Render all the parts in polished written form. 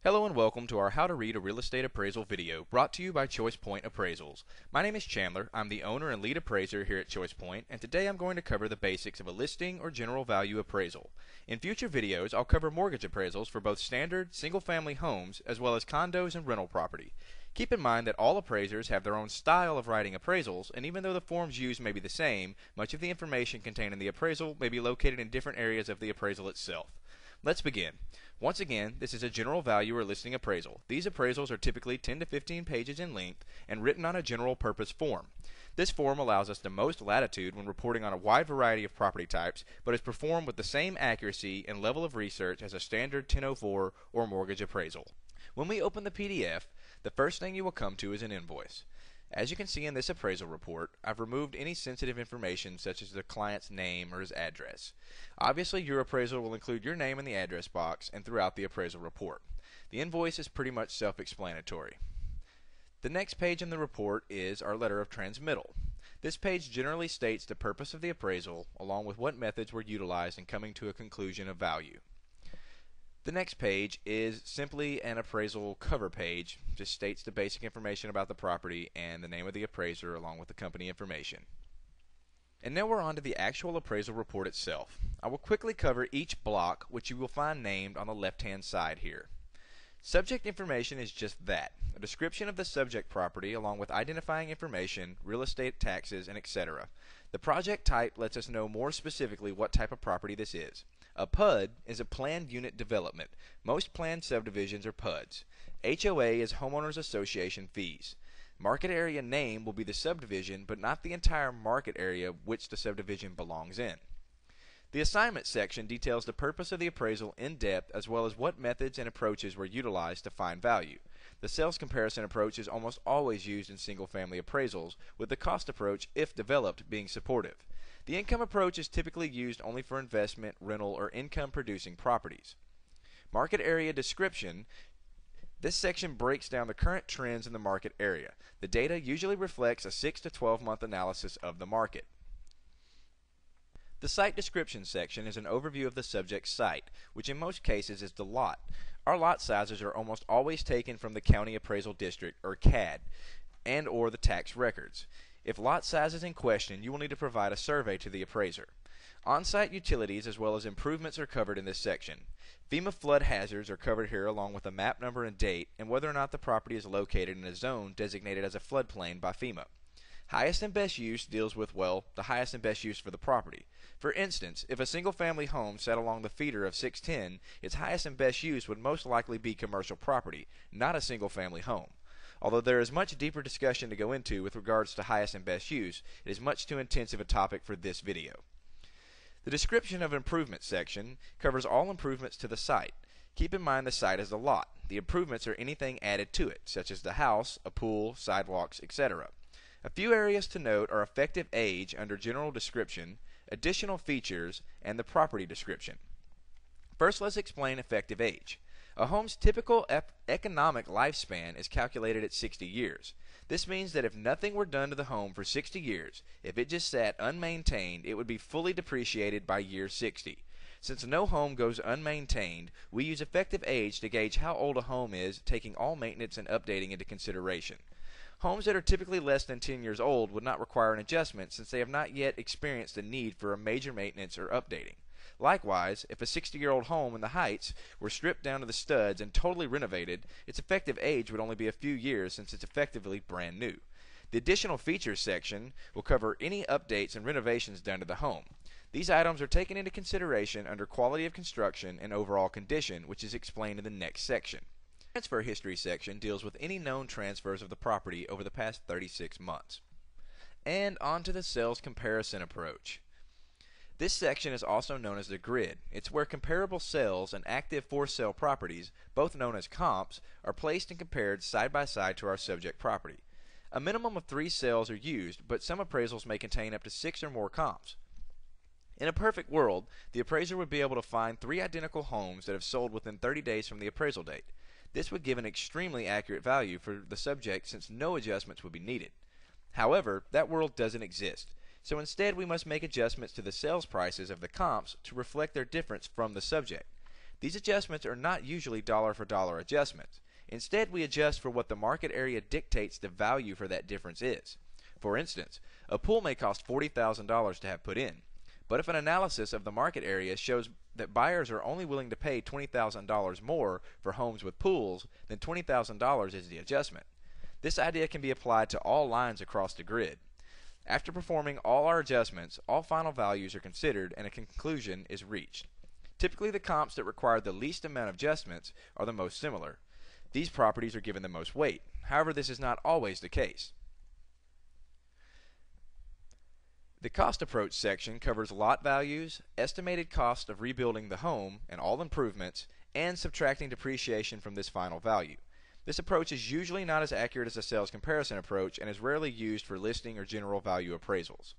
Hello and welcome to our How to Read a Real Estate Appraisal video brought to you by ChoicePoint Appraisals. My name is Chandler. I'm the owner and lead appraiser here at ChoicePoint, and today I'm going to cover the basics of a listing or general value appraisal. In future videos, I'll cover mortgage appraisals for both standard, single-family homes as well as condos and rental property. Keep in mind that all appraisers have their own style of writing appraisals, and even though the forms used may be the same, much of the information contained in the appraisal may be located in different areas of the appraisal itself. Let's begin. Once again, this is a general value or listing appraisal. These appraisals are typically 10 to 15 pages in length and written on a general purpose form. This form allows us the most latitude when reporting on a wide variety of property types, but is performed with the same accuracy and level of research as a standard 1004 or mortgage appraisal. When we open the PDF, the first thing you will come to is an invoice. As you can see in this appraisal report, I've removed any sensitive information such as the client's name or his address. Obviously, your appraisal will include your name in the address box and throughout the appraisal report. The invoice is pretty much self-explanatory. The next page in the report is our letter of transmittal. This page generally states the purpose of the appraisal along with what methods were utilized in coming to a conclusion of value. The next page is simply an appraisal cover page, just states the basic information about the property and the name of the appraiser along with the company information. And now we're on to the actual appraisal report itself. I will quickly cover each block, which you will find named on the left-hand side here. Subject information is just that, a description of the subject property along with identifying information, real estate taxes, and etc. The project type lets us know more specifically what type of property this is. A PUD is a planned unit development. Most planned subdivisions are PUDs. HOA is Homeowners Association fees. Market area name will be the subdivision, but not the entire market area which the subdivision belongs in. The assignment section details the purpose of the appraisal in depth as well as what methods and approaches were utilized to find value. The sales comparison approach is almost always used in single-family appraisals, with the cost approach, if developed, being supportive. The income approach is typically used only for investment, rental, or income-producing properties. Market area description. This section breaks down the current trends in the market area. The data usually reflects a 6 to 12 month analysis of the market. The site description section is an overview of the subject site, which in most cases is the lot. Our lot sizes are almost always taken from the County Appraisal District, or CAD, and or the tax records. If lot size is in question, you will need to provide a survey to the appraiser. On-site utilities as well as improvements are covered in this section. FEMA flood hazards are covered here along with a map number and date and whether or not the property is located in a zone designated as a floodplain by FEMA. Highest and best use deals with, well, the highest and best use for the property. For instance, if a single-family home sat along the feeder of 610, its highest and best use would most likely be commercial property, not a single-family home. Although there is much deeper discussion to go into with regards to highest and best use, it is much too intensive a topic for this video. The description of improvement section covers all improvements to the site. Keep in mind the site is a lot. The improvements are anything added to it, such as the house, a pool, sidewalks, etc. A few areas to note are effective age under general description, additional features, and the property description. First, let's explain effective age. A home's typical economic lifespan is calculated at 60 years. This means that if nothing were done to the home for 60 years, if it just sat unmaintained, it would be fully depreciated by year 60. Since no home goes unmaintained, we use effective age to gauge how old a home is, taking all maintenance and updating into consideration. Homes that are typically less than 10 years old would not require an adjustment since they have not yet experienced a need for a major maintenance or updating. Likewise, if a 60-year-old home in the Heights were stripped down to the studs and totally renovated, its effective age would only be a few years since it's effectively brand new. The additional features section will cover any updates and renovations done to the home. These items are taken into consideration under quality of construction and overall condition, which is explained in the next section. The transfer history section deals with any known transfers of the property over the past 36 months. And on to the sales comparison approach. This section is also known as the grid. It's where comparable sales and active for-sale properties, both known as comps, are placed and compared side by side to our subject property. A minimum of 3 sales are used, but some appraisals may contain up to 6 or more comps. In a perfect world, the appraiser would be able to find 3 identical homes that have sold within 30 days from the appraisal date. This would give an extremely accurate value for the subject since no adjustments would be needed. However, that world doesn't exist. So instead we must make adjustments to the sales prices of the comps to reflect their difference from the subject. These adjustments are not usually dollar for dollar adjustments. Instead, we adjust for what the market area dictates the value for that difference is. For instance, a pool may cost $40,000 to have put in, but if an analysis of the market area shows that buyers are only willing to pay $20,000 more for homes with pools, then $20,000 is the adjustment. This idea can be applied to all lines across the grid. After performing all our adjustments, all final values are considered and a conclusion is reached. Typically, the comps that require the least amount of adjustments are the most similar. These properties are given the most weight. However, this is not always the case. The cost approach section covers lot values, estimated cost of rebuilding the home and all improvements, and subtracting depreciation from this final value. This approach is usually not as accurate as a sales comparison approach and is rarely used for listing or general value appraisals.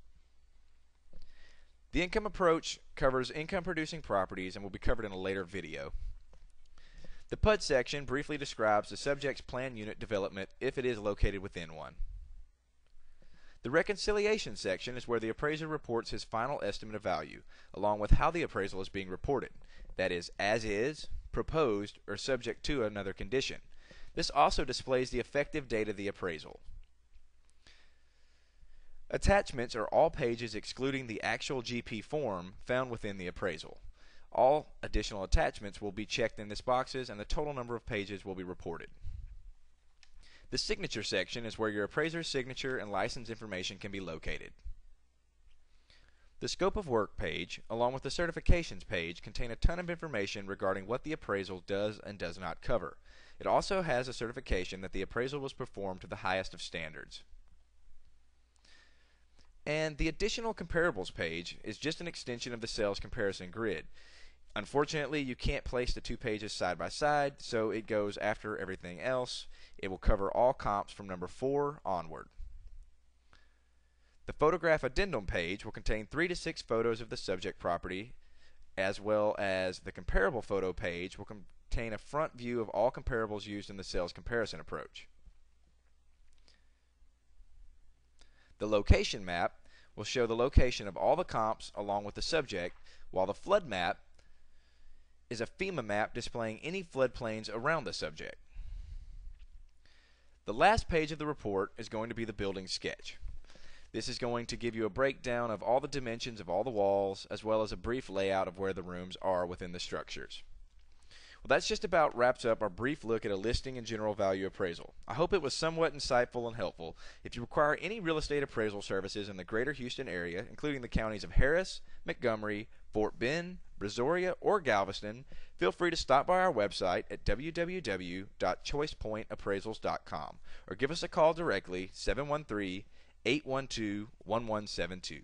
The income approach covers income producing properties and will be covered in a later video. The PUD section briefly describes the subject's planned unit development if it is located within one. The reconciliation section is where the appraiser reports his final estimate of value, along with how the appraisal is being reported, that is, as is, proposed, or subject to another condition. This also displays the effective date of the appraisal. Attachments are all pages excluding the actual GP form found within the appraisal. All additional attachments will be checked in these boxes and the total number of pages will be reported. The signature section is where your appraiser's signature and license information can be located. The scope of work page, along with the certifications page, contain a ton of information regarding what the appraisal does and does not cover. It also has a certification that the appraisal was performed to the highest of standards. And the additional comparables page is just an extension of the sales comparison grid. Unfortunately, you can't place the two pages side by side, so it goes after everything else. It will cover all comps from number 4 onward. The photograph addendum page will contain 3 to 6 photos of the subject property, as well as the comparable photo page will contain a front view of all comparables used in the sales comparison approach. The location map will show the location of all the comps along with the subject, while the flood map is a FEMA map displaying any floodplains around the subject. The last page of the report is going to be the building sketch. This is going to give you a breakdown of all the dimensions of all the walls, as well as a brief layout of where the rooms are within the structures. Well, that's just about wraps up our brief look at a listing and general value appraisal. I hope it was somewhat insightful and helpful. If you require any real estate appraisal services in the greater Houston area, including the counties of Harris, Montgomery, Fort Bend, Brazoria, or Galveston, feel free to stop by our website at www.choicepointappraisals.com or give us a call directly 713-812-1172.